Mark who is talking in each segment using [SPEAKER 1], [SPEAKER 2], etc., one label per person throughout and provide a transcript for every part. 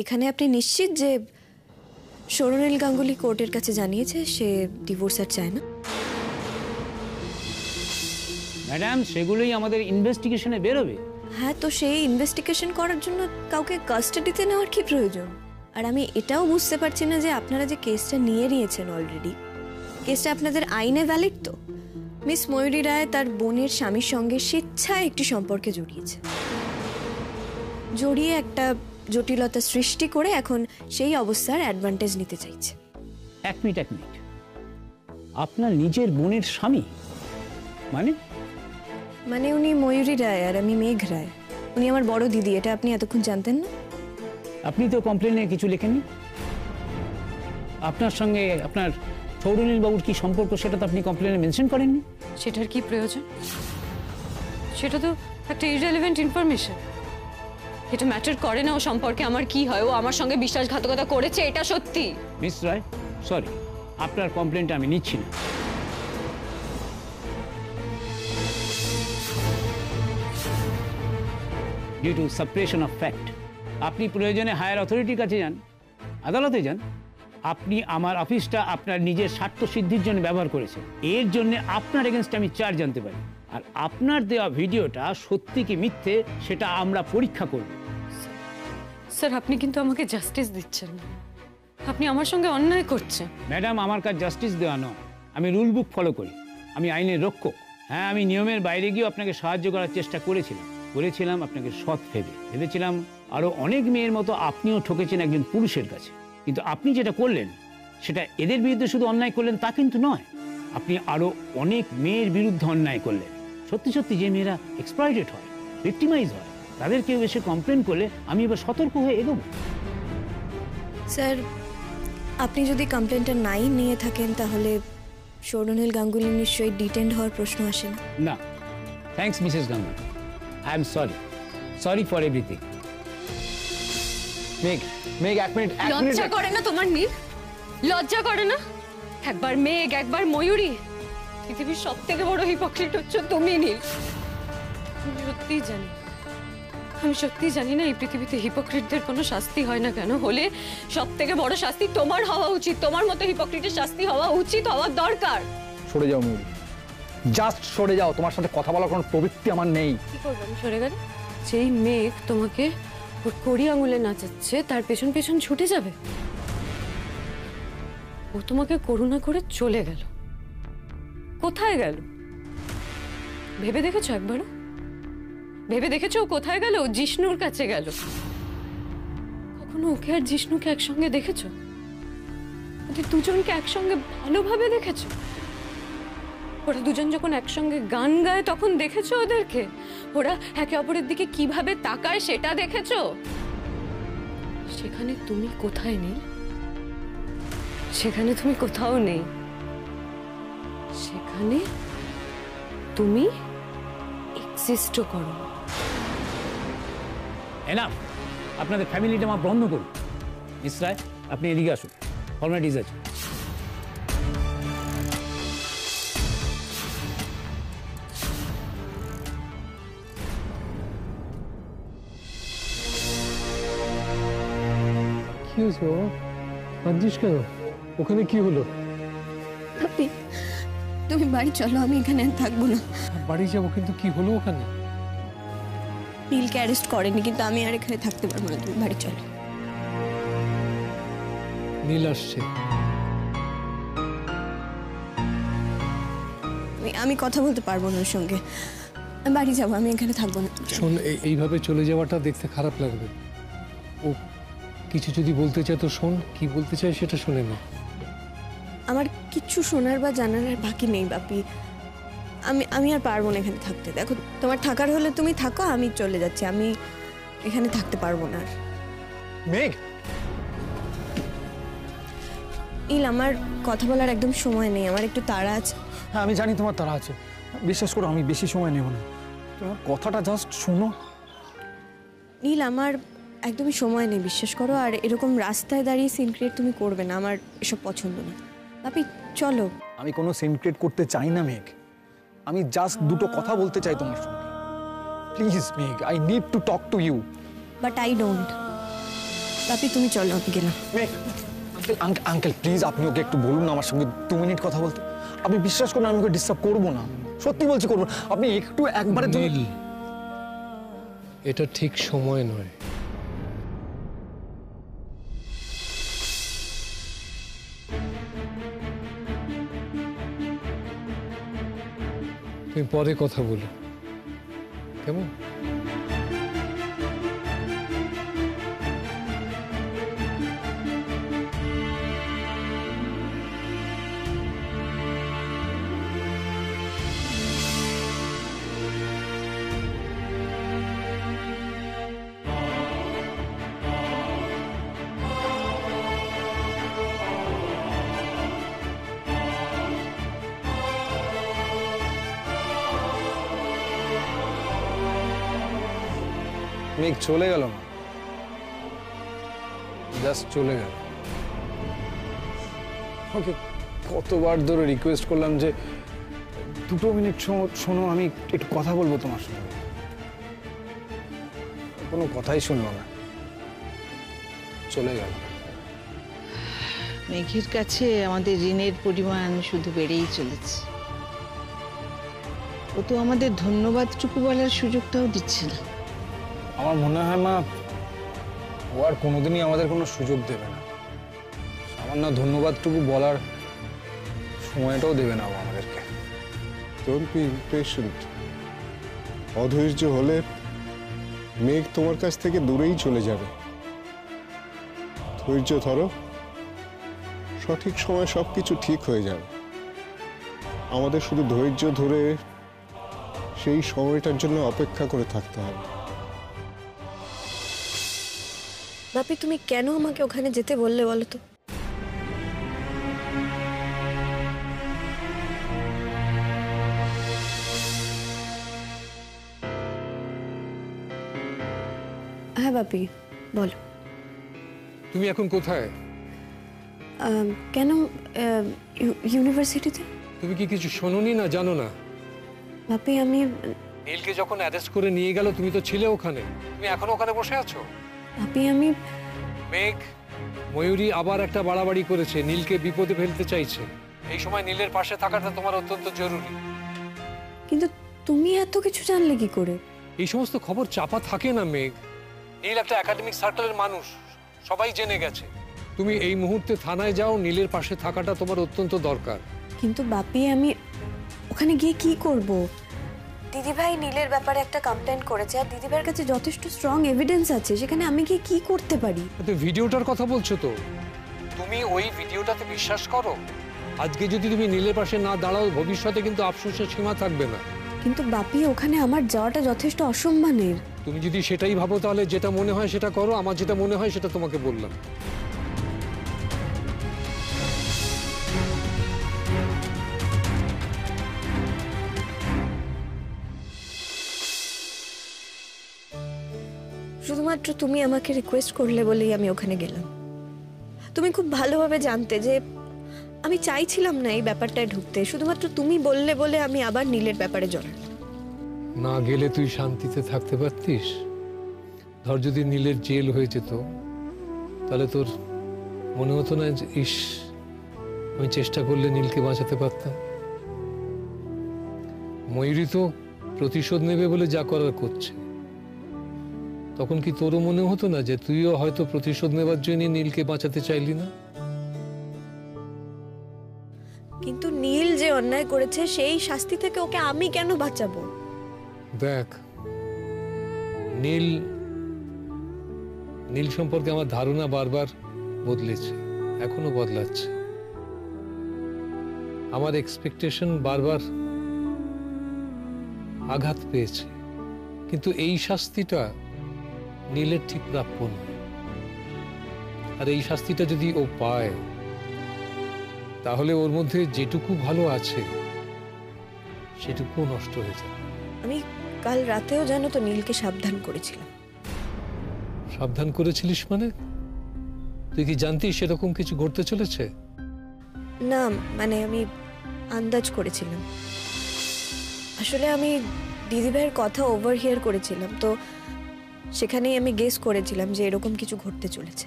[SPEAKER 1] এখানে আপনি নিশ্চিত যে সৌরনীল গাঙ্গুলি কোর্টের কাছে জানিয়েছে সে ডিভোর্স আর চায় না?
[SPEAKER 2] ম্যাডাম, সেগুলোই আমাদের ইনভেস্টিগেশনে বেরোবে।
[SPEAKER 1] হ্যাঁ, তো সেই ইনভেস্টিগেশন করার জন্য কাউকে কাস্টাডিতে নেওয়ার কি প্রয়োজন? আর আমি এটাও বুঝতে পারছি না যে আপনারা যে কেসটা নিয়ে নিয়েছেন অলরেডি, কেসটা আপনাদের আইনে ভ্যালিড তো? মিস ময়ূরী রায় তার বোনের স্বামীর সঙ্গে স্বেচ্ছায় একটি সম্পর্কে জড়িয়ে একটা জটিলতা সৃষ্টি করে এখন সেই অবস্থার অ্যাডভান্টেজ নিতে চাইছে।
[SPEAKER 2] এক মিনিট, আপনার নিজের বোনের স্বামী
[SPEAKER 1] মানে উনি ময়ূরী রায় আর আমি মেঘ রায়। উনি আমার বড় দিদি, এটা আপনি এতক্ষণ জানতেন না?
[SPEAKER 2] আপনি তো কমপ্লেনে কিছু লেখেননি। আপনার সঙ্গে আপনার সৌরনীল বাবুর কি সম্পর্ক সেটা তো আপনি কমপ্লেনে মেনশন করেননি।
[SPEAKER 3] সেটার কি প্রয়োজন? সেটা তো একটা ইররিলেভেন্ট ইনফরমেশন। এটা ম্যাটার করে না ও সম্পর্কে আমার কি হয়। ও আমার সঙ্গে বিশ্বাসঘাতকতা করেছে, এটা সত্যি।
[SPEAKER 2] মিস রায়, সরি, আপনার কমপ্লেনটা আমি নিচ্ছি না। Due to suppression of fact আপনি প্রয়োজনে হায়ার অথরিটির কাছে যান, আদালতে যান। আপনি আমার অফিসটা আপনার নিজের স্বার্থ সিদ্ধির জন্য ব্যবহার করেছেন। এর জন্য আপনার এগেনস্টে আমি চার্জ জানতে পারি। আর আপনার দেওয়া ভিডিওটা সত্যি কি মিথ্যে সেটা আমরা পরীক্ষা করব।
[SPEAKER 3] স্যার, আপনি কিন্তু আমাকে জাস্টিস দিচ্ছেন না, আপনি আমার সঙ্গে অন্যায় করছেন।
[SPEAKER 2] ম্যাডাম, আমার কাছে জাস্টিস দেওয়া নয়, আমি রুল বুক ফলো করি, আমি আইনের রক্ষক। হ্যাঁ, আমি নিয়মের বাইরে গিয়েও আপনাকে সাহায্য করার চেষ্টা করেছিলাম আপনাকে সৎ ভেবেছিলাম। আরও অনেক মেয়ের মতো আপনিও ঠকেছেন একজন পুরুষের কাছে। কিন্তু আপনি যেটা করলেন সেটা এদের বিরুদ্ধে শুধু অন্যায় করলেন তা কিন্তু নয়, আপনি আরও অনেক মেয়ের বিরুদ্ধে অন্যায় করলেন। সত্যি সত্যি যে মেয়েরা এক্সপ্লয়েটেড হয়, ভিক্টিমাইজ হয়, তাদের কেউ এসে কমপ্লেন করলে আমি এবার সতর্ক হয়ে এগোবো।
[SPEAKER 1] স্যার, আপনি যদি কমপ্লেনটা নাই নিয়ে থাকেন তাহলে সৌরনীল গাঙ্গুলি নিশ্চয়ই ডিটেন্ড হওয়ার প্রশ্ন আসে না।
[SPEAKER 2] না, thanks Mrs Ganguly, I am sorry for everything.
[SPEAKER 4] মেঘ এক মিনিট।
[SPEAKER 3] লজ্জা করে না তোমার নীল? লজ্জা করে না? একবার মেঘ, একবার ময়ূরী। পৃথিবীর সব থেকে বড় হিপোক্রিট হচ্ছে তুমি নীল। আমি সত্যিই জানি না এই পৃথিবীতে হিপোক্রিটদের কোনো শাস্তি হয় না কেন। হলে সব থেকে বড় শাস্তি তোমার হওয়া উচিত। তোমার মতো হিপোক্রিটের শাস্তি হওয়া উচিত, হওয়ার দরকার।
[SPEAKER 4] সরে যাও ময়ূরী, জাস্ট সরে যাও। তোমার সাথে কথা বলার কোনো প্রবৃত্তি আমার নেই।
[SPEAKER 3] কি করবো আমি সরে গেলে? যেই মেঘ তোমাকে ওর কড়ি আঙুলে নাচাচ্ছে তার পেছন পেছন ছুটে যাবে? ও তোমাকে করুণা করে চলে গেল। কোথায় গেল ভেবে দেখেছো একবারও? ভেবে দেখেছো ও কোথায় গেল? ও জিষ্ণুর কাছে গেল। কখনো ওকে আর জিষ্ণুকে একসঙ্গে দেখেছো? ওদের দুজনকে একসঙ্গে ভালোভাবে দেখেছো? ওরা দুজন যখন একসঙ্গে গান গায় তখন দেখেছো ওদেরকে? ওরা একে অপরের দিকে কিভাবে তাকায় সেটা দেখেছো? সেখানে তুমি কোথায় নেই? সেখানে তুমি কোথাও নেই। সেখানে তুমি এক্সিস্টও করো।
[SPEAKER 2] এনাফ, আপনাদের ফ্যামিলিটা আমার বন্ধ করুন। মিস রায়, আপনি এদিকে আসুন, ফর্মালিটিজ আছে।
[SPEAKER 5] কি হয়েছে বাবা? কাঁদছিস কেন? ওখানে কি হলো?
[SPEAKER 1] তুমি বাড়ি চলো, আমি এখানে আর থাকবো না।
[SPEAKER 5] বাড়ি যাবো, কিন্তু কি হলো ওখানে?
[SPEAKER 1] নীলকে অ্যারেস্ট করেনি, কিন্তু আমি আর এখানে থাকতে পারবো না। তুমি বাড়ি চলো।
[SPEAKER 5] নীল আসছে।
[SPEAKER 1] আমি কথা বলতে পারবো না ওর সঙ্গে। আমি বাড়ি যাবো, আমি এখানে থাকবো না।
[SPEAKER 5] শোন, এইভাবে চলে যাওয়াটা দেখতে খারাপ লাগবে। ও কিছু যদি বলতে চায় তো শোন, কি বলতে চায় সেটা শুনে নে।
[SPEAKER 1] আমার কিচ্ছু শোনার বা জানার আর বাকি নেই বাপি। আমি আর পারবো না এখানে থাকতে। দেখো, তোমার থাকার হলে তুমি থাকো, আমি চলে যাচ্ছি। আমি এখানে থাকতে পারবো না আর।
[SPEAKER 4] মেঘ,
[SPEAKER 1] নীল, আমার কথা বলার একদম সময় নেই, আমার একটু তাড়া আছে।
[SPEAKER 4] হ্যাঁ আমি জানি তোমার তাড়া আছে, বিশ্বাস করো আমি বেশি সময় নেব না। তোমার কথাটা জাস্ট শোনো।
[SPEAKER 1] নীল, আমার একদমই সময় নেই, বিশ্বাস করো। আর এরকম রাস্তায় দাঁড়িয়ে সিন ক্রিয়েট তুমি করবে না, আমার এসব পছন্দ না। বাপি চলো।
[SPEAKER 4] আমি কোনো সিন ক্রিয়েট করতে চাই না মেঘ, আমি জাস্ট দুটো কথা বলতে চাই তোমার সঙ্গে। Please Megh, I need to talk to you.
[SPEAKER 1] But I don't. Bapi তুমি চলো, আমি গেলাম।
[SPEAKER 4] আঙ্কেল প্লিজ আপনি ওকে একটু বলুন না আমার সঙ্গে 2 মিনিট কথা বলতে। আপনি বিশ্বাস করুন আমি ওকে ডিস্টার্ব করবো না, সত্যি বলছি করবো না। আপনি একটু একবারে
[SPEAKER 5] নীল, এটা ঠিক সময় নয়। তুমি পরে কথা বলো, কেমন?
[SPEAKER 4] মেঘ চলে গেল না, জাস্ট চলে গেল। ওকে কতবার ধরে রিকোয়েস্ট করলাম যে 2 মিনিট শোনো, আমি একটু কথা বলবো তোমার সঙ্গে, কোনো কথাই শুনলো না, চলে গেল।
[SPEAKER 6] মেঘের কাছে আমাদের ঋণের পরিমাণ শুধু বেড়েই চলেছে। ও তো আমাদের ধন্যবাদটুকু বলার সুযোগটাও দিচ্ছে না।
[SPEAKER 4] আমার মনে হয় মা ও আর কোনোদিনই আমাদের কোনো সুযোগ দেবে না, সামান্য ধন্যবাদটুকু বলার সময়টাও দেবে না ও আমাদেরকে।
[SPEAKER 7] Don't be impatient. অধৈর্য হলে মেঘ তোমার কাছ থেকে দূরেই চলে যাবে। ধৈর্য ধরো, সঠিক সময় সবকিছু ঠিক হয়ে যাবে। আমাদের শুধু ধৈর্য ধরে সেই সময়টার জন্য অপেক্ষা করে থাকতে হবে।
[SPEAKER 1] বাপি তুমি কেন আমাকে ওখানে যেতে বললে বলো তো? হ্যাঁ বাপি বলো।
[SPEAKER 5] তুমি এখন কোথায়?
[SPEAKER 1] কেন ইউনিভার্সিটিতে?
[SPEAKER 5] তুমি কি কিছু শোনোনি না জানো না?
[SPEAKER 1] বাপি আমি
[SPEAKER 5] নীলকে যখন অ্যারেস্ট করে নিয়ে গেল তুমি তো ছিলে ওখানে, তুমি এখনো ওখানে বসে আছো?
[SPEAKER 1] বাপি আমি
[SPEAKER 5] মেঘ, ময়ূরী আবার একটা বাড়াবাড়ি করেছে, নীলকে বিপদে ফেলতে চাইছে। এই সময় নীলের পাশে থাকাটা তোমার অত্যন্ত জরুরি।
[SPEAKER 1] কিন্তু তুমি এত কিছু জানলে কি করে?
[SPEAKER 5] এই সমস্ত খবর চাপা থাকে না মেঘ। নীল একটা একাডেমিক সার্কেলের মানুষ, সবাই জেনে গেছে। তুমি এই মুহূর্তে থানায় যাও, নীলের পাশে থাকাটা তোমার অত্যন্ত দরকার।
[SPEAKER 1] কিন্তু বাপি আমি ওখানে গিয়ে কি করব? দিদিভাই নীলের ব্যাপারে একটা কমপ্লেন করেছে, আর দিদিভাইয়ের কাছে যথেষ্ট স্ট্রং এভিডেন্স আছে, সেখানে আমি গিয়ে কি করতে পারি?
[SPEAKER 5] তো ভিডিওটার কথা বলছো তো, তুমি ওই ভিডিওটাতে বিশ্বাস করো? আজকে যদি তুমি নীলের পাশে না দাঁড়াও, ভবিষ্যতে কিন্তু আফসোসের সীমা থাকবে না।
[SPEAKER 1] কিন্তু বাপি ওখানে আমার যাওয়াটা যথেষ্ট অসম্মানের।
[SPEAKER 5] তুমি যদি সেটাই ভাবো তাহলে যেটা মনে হয় সেটা করো। আমার যেটা মনে হয় সেটা তোমাকে বললাম।
[SPEAKER 1] শুধুমাত্র তুমি আমাকে রিকোয়েস্ট করলে বলেই আমি ওখানে গেলাম। তুমি খুব ভালোভাবে জানতে যে আমি চাইছিলাম না এই ব্যাপারটায় ঢুকতে, শুধুমাত্র তুমি বললে বলে আমি আবার নীলের ব্যাপারে জড়ালাম।
[SPEAKER 5] না গেলে তুই শান্তিতে থাকতে পারতিস। ধর যদি নীলের জেল হয়ে যেত, তাহলে তোর মনে হতো না যে ইস, আমি চেষ্টা করলে নীলকে বাঁচাতে পারতাম। ময়ূরী তো প্রতিশোধ নেবে বলে যা করার করছে। তখন কি তোরও মনে হতো না যে তুইও হয়তো প্রতিশোধ নেবার জন্য নীলকে বাঁচাতে চাইলি না?
[SPEAKER 1] কিন্তু নীল যে অন্যায় করেছে সেই শাস্তি থেকে ওকে আমি কেন বাঁচাবো?
[SPEAKER 5] দেখ, নীল সম্পর্কে আমার ধারণা বারবার বদলেছে, এখনো বদলাচ্ছে। আমার এক্সপেকটেশন বারবার আঘাত পেয়েছে, কিন্তু এই শাস্তিটা নীলের ঠিক প্রাপ্য নয়। আর এই শাস্তিটা যদি ও পায়, তাহলে ওর মধ্যে যেটুকু ভালো আছে সেটুকু নষ্ট হয়ে যাবে।
[SPEAKER 1] আমি কাল রাতেও জানো তো নীলকে সাবধান করেছিলাম।
[SPEAKER 5] সাবধান করেছিলিস মানে? তুই কি জানতিস সেরকম কিছু ঘটতে চলেছে?
[SPEAKER 1] না মানে আমি আন্দাজ করেছিলাম। আসলে আমি দিদিভাইয়ের কথা ওভারহিয়ার করেছিলাম, তো সেখানেই আমি গেস করেছিলাম যে এরকম কিছু ঘটতে চলেছে।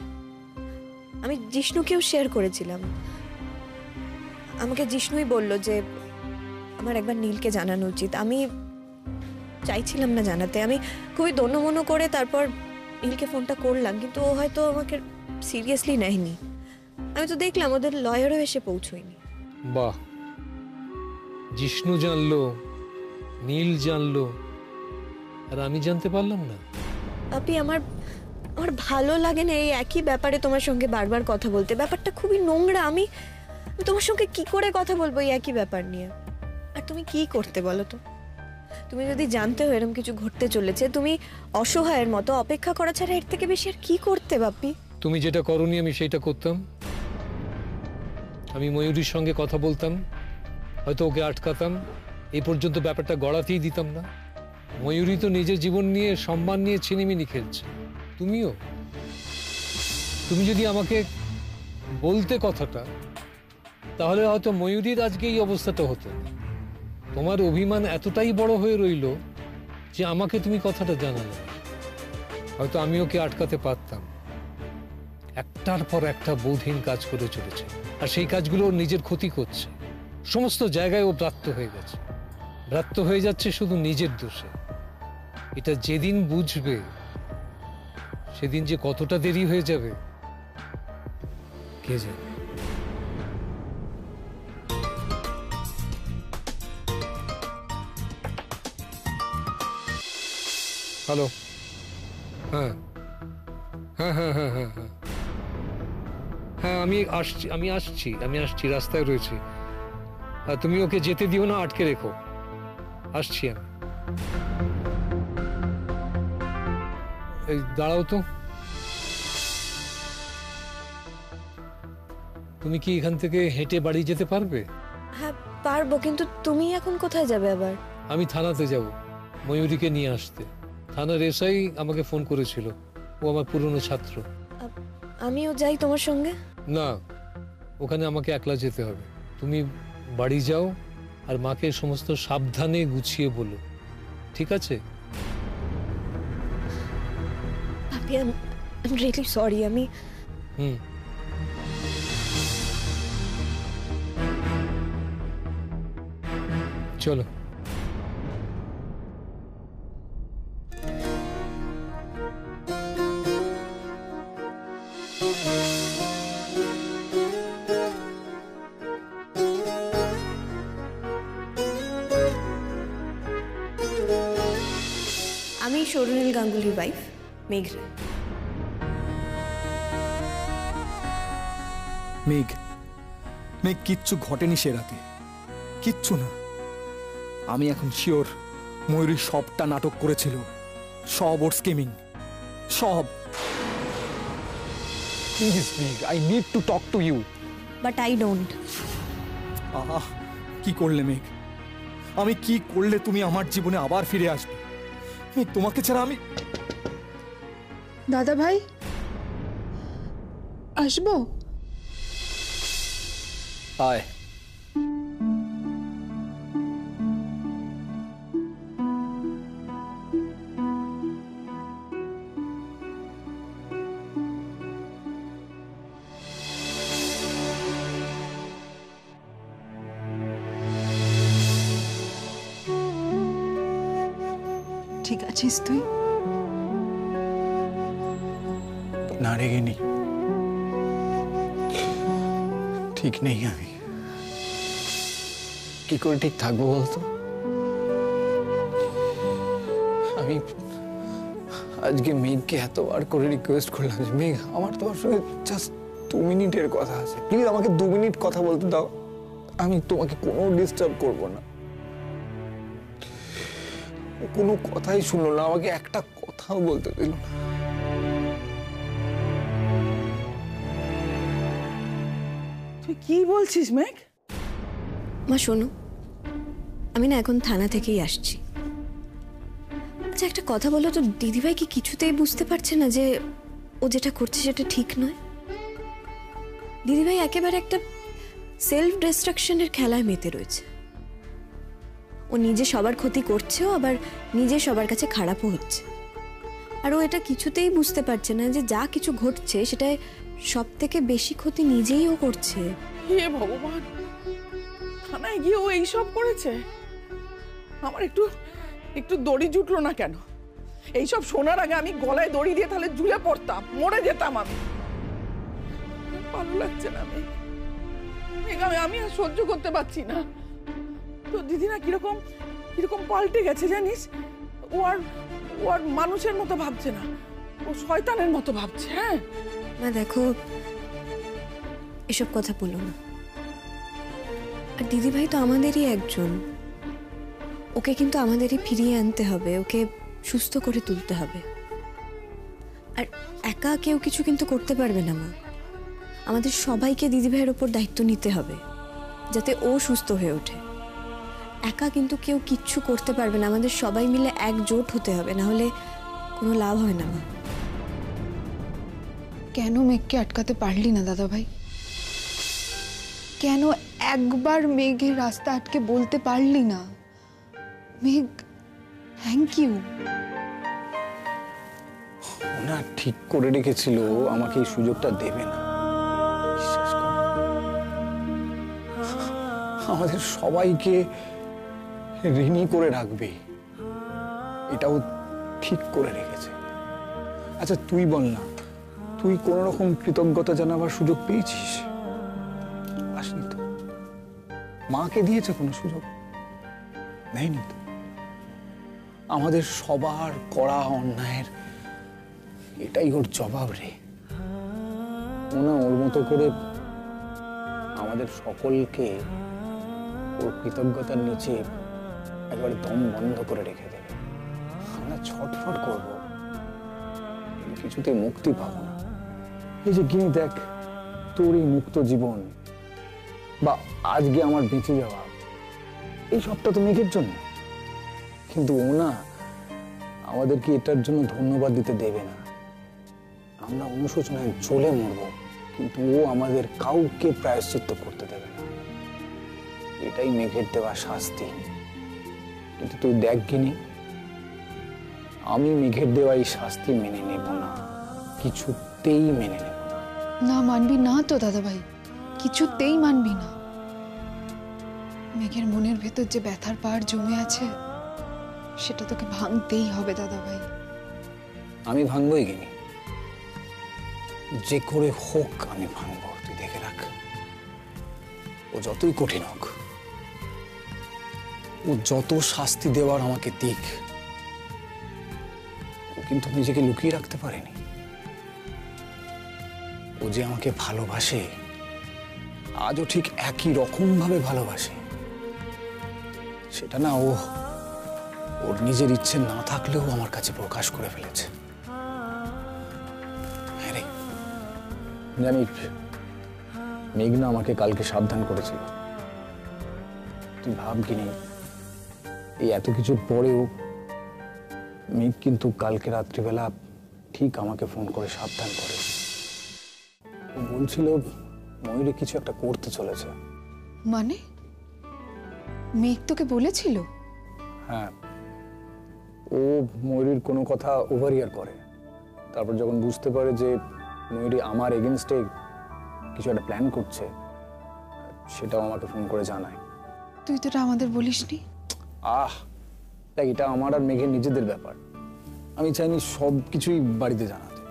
[SPEAKER 1] আমি জিষ্ণুকেও শেয়ার করেছিলাম। আমাকে জিষ্ণুই বলল যে আমার একবার নীলকে জানানো উচিত। আমি চাইছিলাম না জানাতে, আমি খুবই দন্যমন্য করে তারপর নীলকে ফোনটা করলাম, কিন্তু ও হয়তো আমাকে সিরিয়াসলি নেয়নি। আমি তো দেখলাম ওদের লয়ারও এসে পৌঁছয়নি।
[SPEAKER 5] বাহ, জিষ্ণু জানলো, নীল জানলো, আর আমি জানতে পারলাম না।
[SPEAKER 1] আপনি আমার ভালো লাগে না এই একই ব্যাপারে তোমার সঙ্গে বারবার কথা বলতে। ব্যাপারটা খুবই নোংরা। আমি তোমার সঙ্গে কি করে কথা বলবো এই একই ব্যাপার নিয়ে? আর তুমি কি করতে বলো তো? তুমি যদি জানতে হয় এরকম কিছু ঘটতে চলেছে, তুমি অসহায়ের মতো অপেক্ষা করা ছাড়া এর থেকে বেশি আর কি করতে বাপি?
[SPEAKER 5] তুমি যেটা করনি আমি সেইটা করতাম। আমি ময়ূরীর সঙ্গে কথা বলতাম, হয়তো ওকে আটকাতাম, এই পর্যন্ত ব্যাপারটা গড়াতেই দিতাম না। ময়ূরী তো নিজের জীবন নিয়ে, সম্মান নিয়ে ছিনিমিনি খেলছে। তুমিও, তুমি যদি আমাকে বলতে কথাটা, তাহলে হয়তো ময়ূরীর আজকে এই অবস্থাটা হতো না। তোমার অভিমান এতটাই বড় হয়ে রইল যে আমাকে তুমি কথাটা জানালে, হয়তো আমি ওকে আটকাতে পারতাম। একটার পর একটা বোধহীন কাজ করে চলেছে, আর সেই কাজগুলো ওর নিজের ক্ষতি করছে। সমস্ত জায়গায় ও ব্রাত্য হয়ে গেছে, ব্রাত্য হয়ে যাচ্ছে শুধু নিজের দোষে। এটা যেদিন বুঝবে সেদিন যে কতটা দেরি হয়ে যাবে কে জানে। হ্যালো, হ্যাঁ হ্যাঁ হ্যাঁ হ্যাঁ হ্যাঁ হ্যাঁ হ্যাঁ, আমি আসছি, রাস্তায় রয়েছি। তুমি ওকে যেতে দিও না, আটকে রেখো। আসছি আমি। এই দাঁড়াও তো, তুমি কি এখান থেকে হেঁটে বাড়ি যেতে পারবে?
[SPEAKER 1] হ্যাঁ পারবো, কিন্তু তুমি এখন কোথায় যাবে আবার?
[SPEAKER 5] আমি থানাতে যাব ময়ূরীকে নিয়ে আসতে। থানার এসআই আমাকে ফোন করেছিল, ও আমার পুরনো ছাত্র।
[SPEAKER 1] আমিও যাই তোমার সঙ্গে?
[SPEAKER 5] না, ওখানে আমাকে একলা যেতে হবে। তুমি বাড়ি যাও আর মাকে সমস্ত সাবধানে গুছিয়ে বলো, ঠিক আছে?
[SPEAKER 1] পাপি, আই এম রিয়েলি সরি। আমি
[SPEAKER 5] চলো।
[SPEAKER 1] আমি সরুনীল গাঙ্গুলির ওয়াইফ মেঘরা।
[SPEAKER 8] মেঘ, কিচ্ছু ঘটেনি সে রাতে, কিচ্ছু না। আমি এখন শিওর ময়ূরী সবটা নাটক করেছিল, সব ওর স্কিমিং, সব। Please Megh, I need to talk to you.
[SPEAKER 1] But I don't.
[SPEAKER 8] Ah, কি করলে মেঘ? আমি কি করলে তুমি আমার জীবনে আবার ফিরে আসবে? মেঘ, তোমাকে ছাড়া আমি।
[SPEAKER 9] দাদা ভাই, আসবো?
[SPEAKER 8] আয়।
[SPEAKER 9] ঠিক আছিস তুই?
[SPEAKER 8] না, রেগেনি, ঠিক নেই। আমি কি করে ঠিক থাকবো বলতো? আমি আজকে মেঘকে এতবার করে রিকোয়েস্ট করলাম যে মেঘ, আমার তোমার সঙ্গে জাস্ট 2 মিনিটের কথা আছে, প্লিজ আমাকে 2 মিনিট কথা বলতে দাও, আমি তোমাকে কোনো ডিস্টার্ব করব না। কোনো কথাই শুনলো না, আমাকে একটা কথাও বলতে দিল না।
[SPEAKER 9] তুই কি বলছিস মেঘ?
[SPEAKER 1] মা শোনো, আমি না এখন থানা থেকেই আসছি। আচ্ছা একটা কথা বলো তো, দিদিভাই কি কিছুতেই বুঝতে পারছে না যে ও যেটা করছে সেটা ঠিক নয়? দিদিভাই একেবারে একটা সেলফ ডিস্ট্রাকশনের খেলায় মেতে রয়েছে। ও নিজে সবার ক্ষতি করছেও, আবার নিজে সবার কাছে খারাপও হচ্ছে। আর ও এটা কিছুতেই বুঝতে পারছে না যে যা কিছু ঘটছে সেটায় সব থেকে বেশি ক্ষতি নিজেই ও করছে।
[SPEAKER 9] হে ভগবান, থানায় গিয়ে ও এইসব করেছে? আমার একটু একটু দড়ি জুটলো না কেন? এইসব শোনার আগে আমি গলায় দড়ি দিয়ে তাহলে ঝুলে পড়তাম, মরে যেতাম আমি। ভালো লাগছে না আমি আর সহ্য করতে পারছি না। তো দিদি না কিরকম কিরকম পাল্টে গেছে জানিস? ও আর মানুষের মতো ভাবছে না, ও শয়তানের মতো ভাবছে। হ্যাঁ
[SPEAKER 1] মা দেখো, এসব কথা বলো না। আর দিদিভাই তো আমাদেরই একজন, ওকে কিন্তু আমাদেরই ফিরিয়ে আনতে হবে, ওকে সুস্থ করে তুলতে হবে। আর একা কেউ কিছু কিন্তু করতে পারবে না মা, আমাদের সবাইকে দিদিভাইয়ের ওপর দায়িত্ব নিতে হবে যাতে ও সুস্থ হয়ে ওঠে। একা কিন্তু কেউ কিচ্ছু করতে পারবে না, আমাদের সবাই মিলে একজোট হতে হবে, না হলে কোনো লাভ হয় না মা।
[SPEAKER 10] কেন মেঘকে আটকাতে পারলি না দাদা ভাই? কেন একবার মেঘের রাস্তা আটকে বলতে পারলি না, মেঘ থ্যাংক ইউ?
[SPEAKER 8] ওনা ঠিক করে রেখেছিল আমাকে এই সুযোগটা দেবে না, বিশ্বাস কর। আমাদের সবাইকে ঋণী করে রাখবে, এটাও ঠিক করে রেখেছে। আচ্ছা তুই বল না, তুই কোন রকম কৃতজ্ঞতা জানাবার সুযোগ পেয়েছিস? আসনি তো। মাকে দিয়েছে কোনো সুযোগ? নেয়নি তো। আমাদের সবার করা অন্যায়ের এটাই ওর জবাব রে। ওনা ওর মতো করে আমাদের সকলকে ওর কৃতজ্ঞতার নিচে একবারে দম বন্ধ করে রেখে দেবে। আমরা ছটফট করবো, কিছুতে মুক্তি পাবো না। এই যে গিয়ে দেখ, তোর এই মুক্ত জীবন বা আজকে আমার বেঁচে যাওয়া, এই সবটা তো মেঘের জন্য। কিন্তু ও না আমাদেরকে এটার জন্য ধন্যবাদ দিতে দেবে না। আমরা অনুশোচনায় জ্বলে মরব, কিন্তু ও আমাদের কাউকে প্রায়শ্চিত্ত করতে দেবে না। এটাই মেঘের দেওয়া শাস্তি। কিন্তু তুই দেখ গিনি, আমি মেঘের দেওয়া এই শাস্তি মেনে নেব না, কিছুতেই মেনে নেব না।
[SPEAKER 10] না মানবি না তো দাদা ভাই, কিছুতেই মানবি না। মেঘের মনের ভেতর যে ব্যথার পাহাড় জমে আছে, সেটা তোকে ভাঙতেই হবে দাদা ভাই।
[SPEAKER 8] আমি ভাঙবই গিনি, যে করে হোক আমি ভাঙবো, তুই দেখে রাখ। ও যতই কঠিন হোক, ও যত শাস্তি দেওয়ার আমাকে দিক, ও কিন্তু নিজেকে লুকিয়ে রাখতে পারেনি। ও যে আমাকে ভালোবাসে, আজও ঠিক একই রকম ভাবে ভালোবাসে, সেটা না ও ওর নিজের ইচ্ছে না থাকলেও আমার কাছে প্রকাশ করে ফেলেছে। হ্যাঁ রে, জানি মেঘনা আমাকে কালকে সাবধান করেছিল। তুই ভাবগিনি, এই এত কিছুর পরেও মেঘ কিন্তু কালকে রাত্রিবেলা ঠিক আমাকে ফোন করে সাবধান করে। ও বলছিল ময়ূরী কিছু একটা করতে চলেছে।
[SPEAKER 10] মানে মেঘ তোকে বলেছিল?
[SPEAKER 8] হ্যাঁ, ও ময়ূরীর কোনো কথা ওভারহিয়ার করে। তারপর যখন বুঝতে পারে যে ময়ূরী আমার এগেনস্টে কিছু একটা প্ল্যান করছে, সেটাও আমাকে ফোন করে জানায়।
[SPEAKER 10] তুই তো এটা আমাদের বলিসনি।
[SPEAKER 8] দেখ, এটা আমার আর মেঘের নিজেদের ব্যাপার। আমি চাইনি সব কিছুই বাড়িতে জানাতে।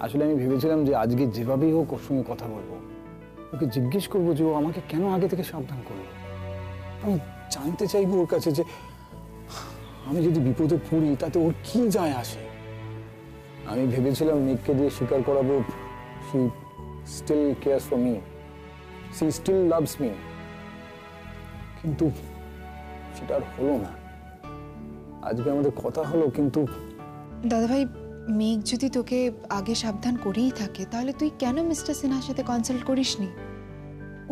[SPEAKER 8] আসলে আমি ভেবেছিলাম যে আজকে যেভাবেই হোক ওর সঙ্গে কথা বলবো, ওকে জিজ্ঞেস করবো যে ও আমাকে কেন আগে থেকে সাবধান করলো। আমি জানতে চাইবো ওর কাছে যে আমি যদি বিপদে পড়ি তাতে ওর কি যায় আসে। আমি ভেবেছিলাম মেঘকে দিয়ে স্বীকার করাবো she still cares for me, she still loves me, কিন্তু সেটা আর হলো না। আজকে আমাদের কথা হলো, কিন্তু
[SPEAKER 10] দাদাভাই, মেঘ যদি তোকে আগে সাবধান করেই থাকে, তাহলে তুই কেন মিস্টার সিনহার সাথে কনসাল্ট করিসনি?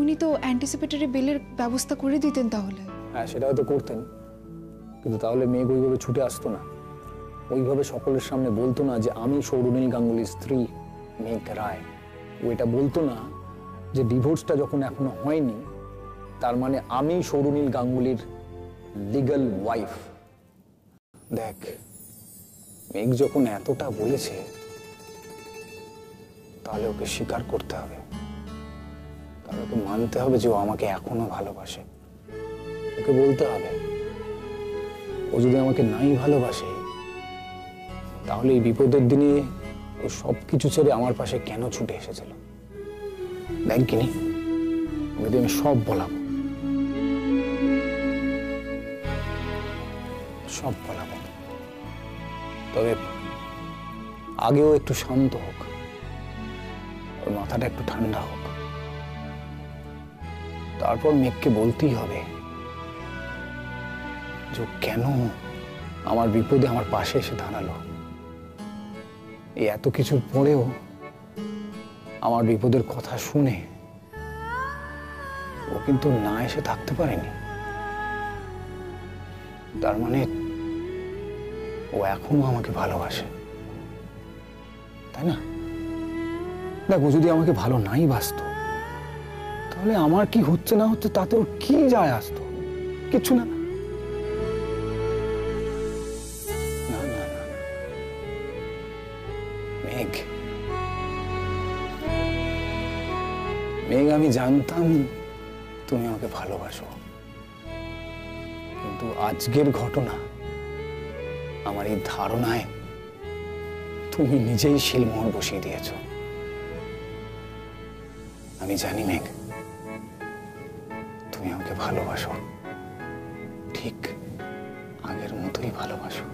[SPEAKER 10] উনি তো অ্যান্টিসিপেটরি বিলের ব্যবস্থা করে দিতেন তাহলে।
[SPEAKER 8] হ্যাঁ, সেটা হয়তো করতেন, কিন্তু তাহলে মেঘ ওইভাবে ছুটে আসতো না, ওইভাবে সকলের সামনে বলতো না যে আমি সৌরনীল গাঙ্গুলির স্ত্রী মেঘ রায়। ও এটা বলতো না যে ডিভোর্সটা যখন এখনো হয়নি তার মানে আমি সৌরনীল গাঙ্গুলির লিগ্যাল ওয়াইফ। দেখ, মেঘ যখন এতটা বলেছে তাহলে ওকে স্বীকার করতে হবে, তাহলে ওকে মানতে হবে যে ও আমাকে এখনো ভালোবাসে। ওকে বলতে হবে ও যদি আমাকে নাই ভালোবাসে তাহলে এই বিপদের দিনে ও সবকিছু ছেড়ে আমার পাশে কেন ছুটে এসেছিল। দেখ কিনি ওকে দিয়ে আমি সব বলাবো, সব বলাবো। তবে আগেও একটু শান্ত হোক, ওর মাথাটা একটু ঠান্ডা হোক, তারপর মেঘকে বলতেই হবে যে কেন আমার বিপদে আমার পাশে এসে দাঁড়ালো। এই এত কিছুর পরেও আমার বিপদের কথা শুনে ও কিন্তু না এসে থাকতে পারেনি। তার মানে ও এখনো আমাকে ভালোবাসে, তাই না? দেখো, যদি আমাকে ভালো নাই বাসতো তাহলে আমার কি হচ্ছে না হচ্ছে তাতে ওর কি যায় আসতো? কিছু না। না না না মেঘ, মেঘ, আমি জানতাম তুমি আমাকে ভালোবাসো, কিন্তু আজকের ঘটনা আমার এই ধারণায় তুমি নিজেই শিলমোহর বসিয়ে দিয়েছ। আমি জানি মেঘ, তুমি আমাকে ভালোবাসো, ঠিক আগের মতোই ভালোবাসো।